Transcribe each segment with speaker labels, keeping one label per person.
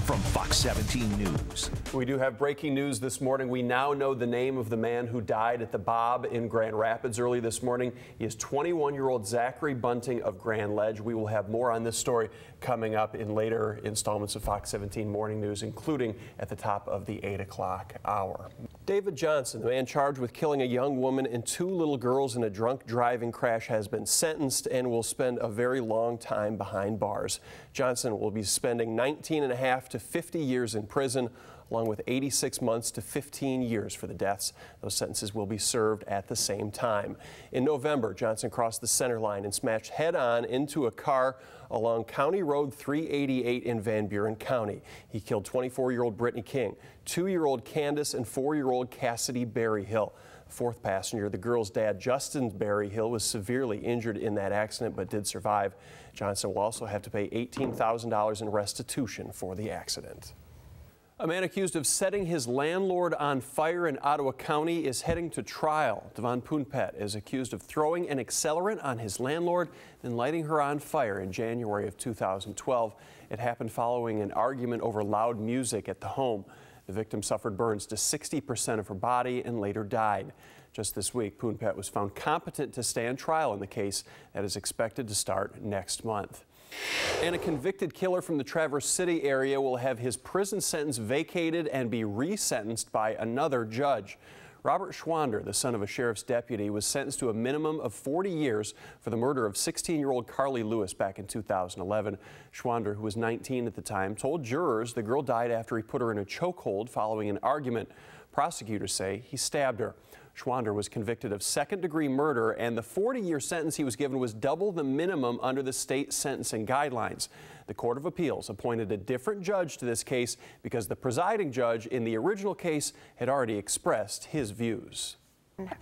Speaker 1: from Fox 17 News.
Speaker 2: We do have breaking news this morning. We now know the name of the man who died at the Bob in Grand Rapids early this morning. He is 21-year-old Zachary Bunting of Grand Ledge. We will have more on this story coming up in later installments of Fox 17 Morning News, including at the top of the 8 o'clock hour. David Johnson, the man charged with killing a young woman and 2 little girls in a drunk driving crash, has been sentenced and will spend a very long time behind bars. Johnson will be spending 19.5 to 50 years in prison, along with 86 months to 15 years for the deaths. Those sentences will be served at the same time. In November, Johnson crossed the center line and smashed head-on into a car along County Road 388 in Van Buren County. He killed 24-year-old Brittany King, 2-year-old Candace, and 4-year-old Cassidy Berryhill. Fourth passenger, the girl's dad, Justin Berryhill, was severely injured in that accident but did survive. Johnson will also have to pay $18,000 in restitution for the accident. A man accused of setting his landlord on fire in Ottawa County is heading to trial. Devon Poonpet is accused of throwing an accelerant on his landlord, then lighting her on fire in January of 2012. It happened following an argument over loud music at the home. The victim suffered burns to 60% of her body and later died. Just this week, Poonpet was found competent to stand trial in the case that is expected to start next month. And a convicted killer from the Traverse City area will have his prison sentence vacated and be resentenced by another judge. Robert Schwander, the son of a sheriff's deputy, was sentenced to a minimum of 40 years for the murder of 16-year-old Carly Lewis back in 2011. Schwander, who was 19 at the time, told jurors the girl died after he put her in a chokehold following an argument. Prosecutors say he stabbed her. Schwander was convicted of second-degree murder, and the 40-year sentence he was given was double the minimum under the state sentencing guidelines. The Court of Appeals appointed a different judge to this case because the presiding judge in the original case had already expressed his views.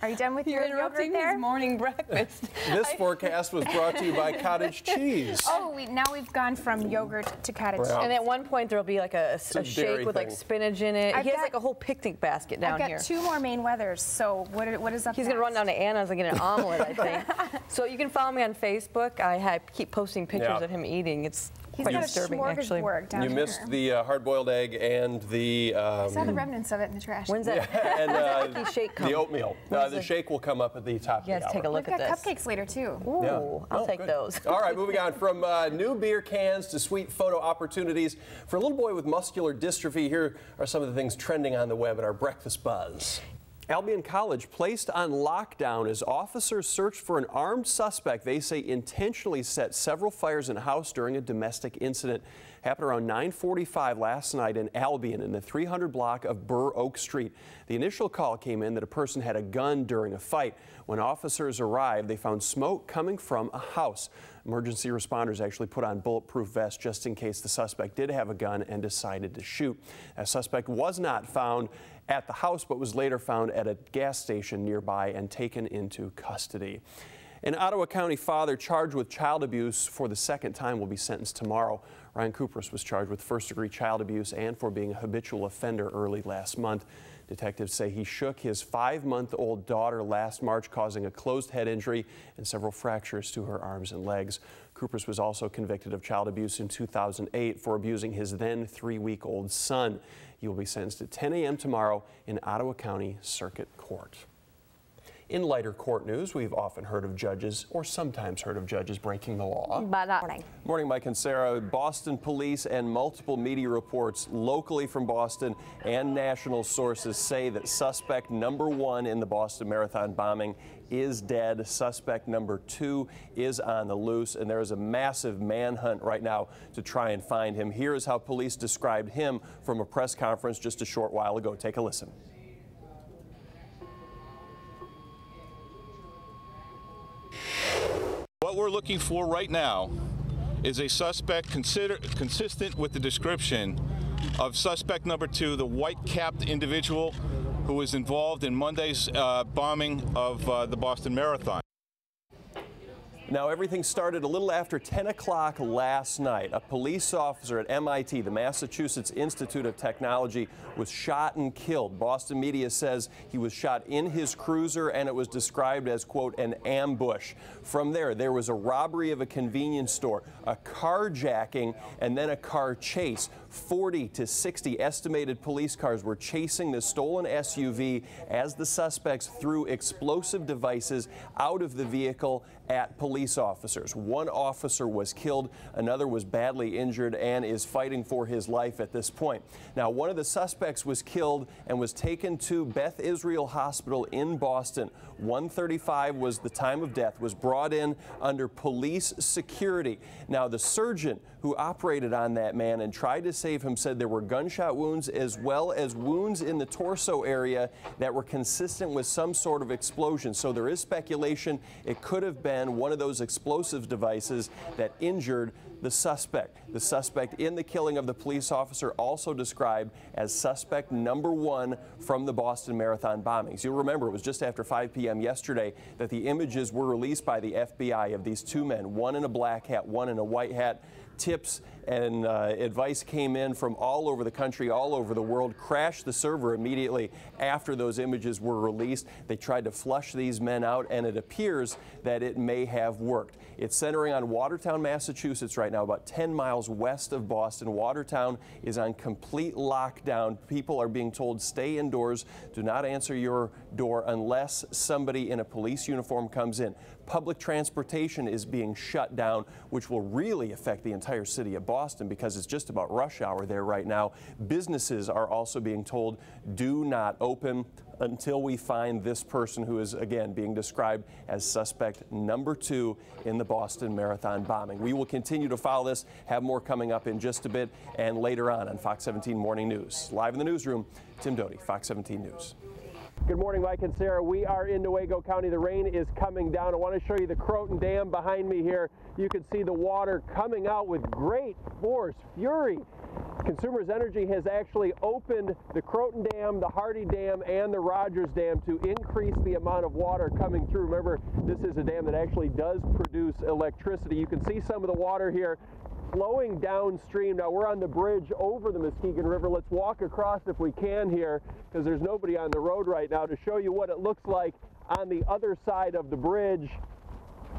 Speaker 3: Are you done with your yogurt there?
Speaker 4: His morning breakfast.
Speaker 2: This forecast was brought to you by Cottage Cheese.
Speaker 3: Oh, now we've gone from yogurt to cottage cheese.
Speaker 4: And at one point there'll be like a shake with like spinach in it. He has like a whole picnic basket down here.
Speaker 3: I've got 2 more main weathers, so what is up
Speaker 4: He's going to run down to Anna's and get an omelet, I think. So you can follow me on Facebook. I keep posting pictures of him eating. It's
Speaker 3: He's
Speaker 4: quite
Speaker 3: got
Speaker 4: disturbing,
Speaker 3: a
Speaker 4: actually.
Speaker 3: down
Speaker 2: You missed the hard-boiled egg and the...
Speaker 3: I saw the remnants of it in the trash.
Speaker 4: When's that?
Speaker 2: and
Speaker 4: shake come?
Speaker 2: the oatmeal. The shake will come up at the top of the hour.
Speaker 4: Yes, take a look at this.
Speaker 3: We've got cupcakes later, too.
Speaker 4: Ooh, I'll take those.
Speaker 2: All right, moving on from new beer cans to sweet photo opportunities. For a little boy with muscular dystrophy, here are some of the things trending on the web at our Breakfast Buzz. Albion College placed on lockdown as officers search for an armed suspect they say intentionally set several fires in a house during a domestic incident. Happened around 9:45 last night in Albion in the 300 block of Burr Oak Street. The initial call came in that a person had a gun during a fight. When officers arrived, they found smoke coming from a house. Emergency responders actually put on bulletproof vests just in case the suspect did have a gun and decided to shoot. A suspect was not found at the house, but was later found at a gas station nearby and taken into custody. An Ottawa County father charged with child abuse for the second time will be sentenced tomorrow. Ryan Kupras was charged with first-degree child abuse and for being a habitual offender early last month. Detectives say he shook his 5-month-old daughter last March, causing a closed head injury and several fractures to her arms and legs. Kupras was also convicted of child abuse in 2008 for abusing his then 3-week-old son. He will be sentenced at 10 a.m. tomorrow in Ottawa County Circuit Court. In lighter court news, we've often heard of judges, or sometimes heard of judges, breaking the law. Morning, Mike and Sarah. Boston police and multiple media reports locally from Boston and national sources say that suspect number 1 in the Boston Marathon bombing is dead. Suspect number 2 is on the loose, and there is a massive manhunt right now to try and find him. Here is how police described him from a press conference just a short while ago. Take a listen.
Speaker 5: What we're looking for right now is a suspect consistent with the description of suspect number 2, the white-capped individual who was involved in Monday's bombing of the Boston Marathon.
Speaker 6: Now, everything started a little after 10 o'clock last night. A police officer at MIT, the Massachusetts Institute of Technology, was shot and killed. Boston media says he was shot in his cruiser, and it was described as, quote, an ambush. From there was a robbery of a convenience store, a carjacking, and then a car chase. 40 to 60 estimated police cars were chasing the stolen SUV as the suspects threw explosive devices out of the vehicle at police officers. One officer was killed, another was badly injured and is fighting for his life at this point. Now, one of the suspects was killed and was taken to Beth Israel Hospital in Boston. 1:35 was the time of death, was brought in under police security. Now, the surgeon who operated on that man and tried to save him said there were gunshot wounds as well as wounds in the torso area that were consistent with some sort of explosion. So there is speculation it could have been one of those explosive devices that injured the suspect. The suspect in the killing of the police officer also described as suspect number 1 from the Boston Marathon bombings. You'll remember it was just after 5 p.m. yesterday that the images were released by the FBI of these two men, one in a black hat, one in a white hat. Tips and advice came in from all over the country, all over the world. Crashed the server immediately after those images were released. They tried to flush these men out, and it appears that it may have worked. It's centering on Watertown, Massachusetts right now, about 10 miles west of Boston. Watertown is on complete lockdown. People are being told stay indoors, do not answer your door unless somebody in a police uniform comes in. Public transportation is being shut down, which will really affect the entire city of Boston because it's just about rush hour there right now. Businesses are also being told do not open until we find this person who is, again, being described as suspect number 2 in the Boston Marathon bombing. We will continue to follow this, have more coming up in just a bit and later on Fox 17 Morning News. Live in the newsroom, Tim Doty, Fox 17 News.
Speaker 7: Good morning, Mike and Sarah. We are in Newaygo County. The rain is coming down. I want to show you the Croton Dam behind me here. You can see the water coming out with great force, fury. Consumers Energy has actually opened the Croton Dam, the Hardy Dam, and the Rogers Dam to increase the amount of water coming through. Remember, this is a dam that actually does produce electricity. You can see some of the water here flowing downstream. Now we're on the bridge over the Muskegon River. Let's walk across if we can here because there's nobody on the road right now to show you what it looks like on the other side of the bridge.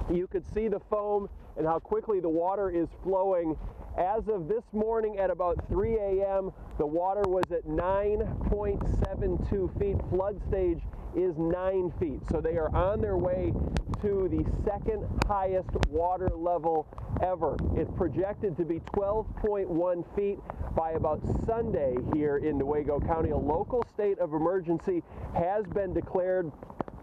Speaker 7: You could see the foam and how quickly the water is flowing. As of this morning at about 3 a.m., the water was at 9.72 feet. Flood stage is 9 feet. So they are on their way to the second highest water level ever. It's projected to be 12.1 feet by about Sunday here in Newaygo County. A local state of emergency has been declared.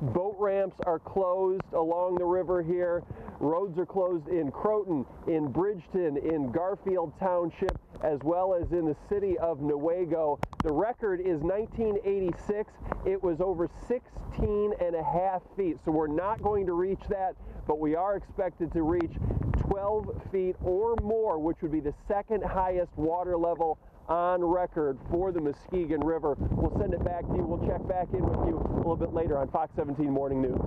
Speaker 7: Boat ramps are closed along the river here. Roads are closed in Croton, in Bridgeton, in Garfield Township, as well as in the city of Newaygo. The record is 1986. It was over 16.5 feet. So we're not going to reach that, but we are expected to reach 12 feet or more, which would be the second highest water level on record for the Muskegon River. We'll send it back to you. We'll check back in with you a little bit later on Fox 17 Morning News.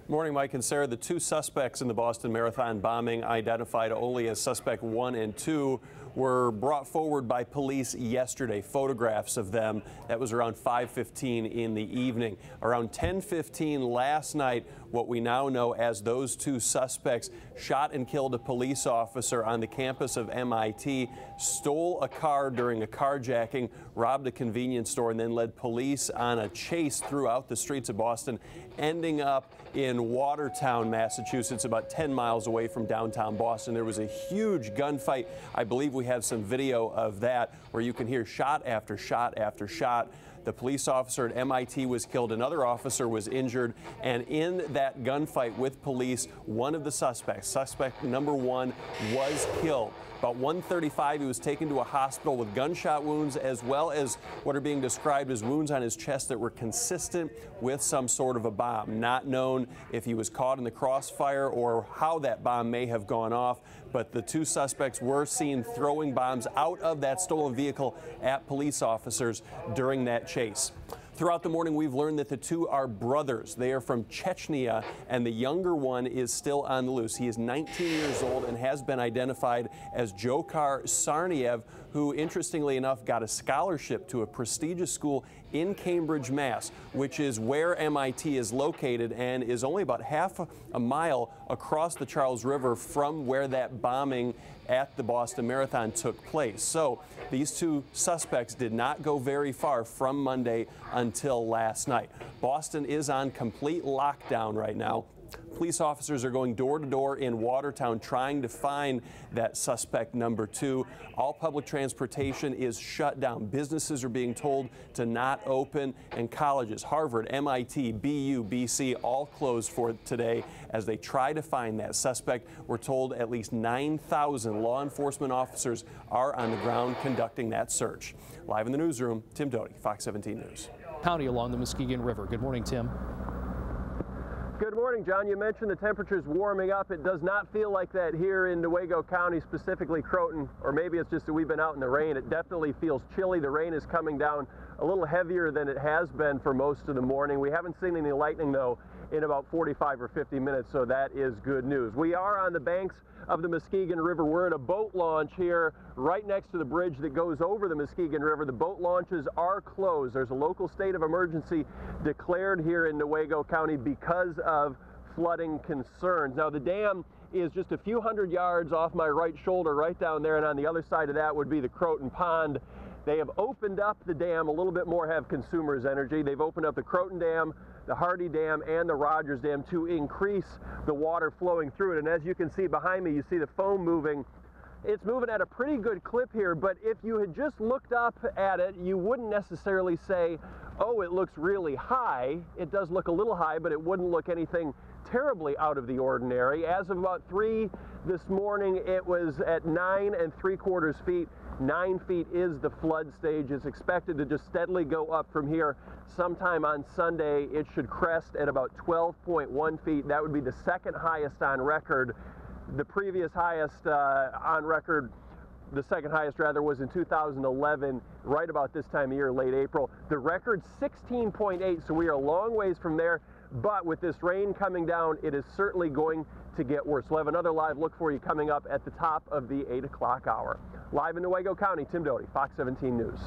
Speaker 2: Morning, Mike and Sarah. The two suspects in the Boston Marathon bombing, identified only as suspect 1 and 2, were brought forward by police yesterday. Photographs of them. That was around 5:15 in the evening. Around 10:15 last night, what we now know as those two suspects shot and killed a police officer on the campus of MIT, stole a car during a carjacking, robbed a convenience store, and then led police on a chase throughout the streets of Boston, ending up in Watertown, Massachusetts, about 10 miles away from downtown Boston. There was a huge gunfight. I believe we have some video of that where you can hear shot after shot after shot. The police officer at MIT was killed. Another officer was injured. And in that gunfight with police, one of the suspects, suspect number 1, was killed. About 1:35, he was taken to a hospital with gunshot wounds as well as what are being described as wounds on his chest that were consistent with some sort of a bomb. Not known if he was caught in the crossfire or how that bomb may have gone off, but the two suspects were seen throwing bombs out of that stolen vehicle at police officers during that chase.
Speaker 6: Throughout the morning, we've learned that the two are brothers. They are from Chechnya, and the younger one is still on the loose. He is 19 years old and has been identified as Dzhokhar Sarniev, who, interestingly enough, got a scholarship to a prestigious school in Cambridge, Mass., which is where MIT is located and is only about half a mile across the Charles River from where that bombing at the Boston Marathon took place. So these two suspects did not go very far from Monday until last night. Boston is on complete lockdown right now. Police officers are going door to door in Watertown trying to find that suspect number 2. All public transportation is shut down. Businesses are being told to not open, and colleges, Harvard, MIT, BU, BC, all closed for today as they try to find that suspect. We're told at least 9,000 law enforcement officers are on the ground conducting that search. Live in the newsroom, Tim Doty, Fox 17 News.
Speaker 8: County along the Muskegon River. Good morning, Tim.
Speaker 7: Good morning, John. You mentioned the temperature's warming up. It does not feel like that here in Newaygo County, specifically Croton, or maybe it's just that we've been out in the rain. It definitely feels chilly. The rain is coming down a little heavier than it has been for most of the morning. We haven't seen any lightning, though, in about 45 or 50 minutes, so that is good news. We are on the banks of the Muskegon River. We're at a boat launch here right next to the bridge that goes over the Muskegon River. The boat launches are closed. There's a local state of emergency declared here in Newaygo County because of flooding concerns. Now, the dam is just a few hundred yards off my right shoulder right down there, and on the other side of that would be the Croton Pond. They have opened up the dam a little bit more, have Consumers Energy. They've opened up the Croton Dam, the Hardy Dam, and the Rogers Dam to increase the water flowing through it. And as you can see behind me, you see the foam moving. It's moving at a pretty good clip here, but if you had just looked up at it, you wouldn't necessarily say, oh, it looks really high. It does look a little high, but it wouldn't look anything terribly out of the ordinary. As of about 3 this morning, it was at 9 3/4 feet. 9 feet is the flood stage. It's expected to just steadily go up from here. Sometime on Sunday, it should crest at about 12.1 feet. That would be the second highest on record. The previous highest on record, the second highest rather, was in 2011, right about this time of year, late April. The record 16.8, so we are a long ways from there. But with this rain coming down, it is certainly going to get worse. We'll have another live look for you coming up at the top of the 8 o'clock hour. Live in Newaygo County, Tim Doty, Fox 17 News.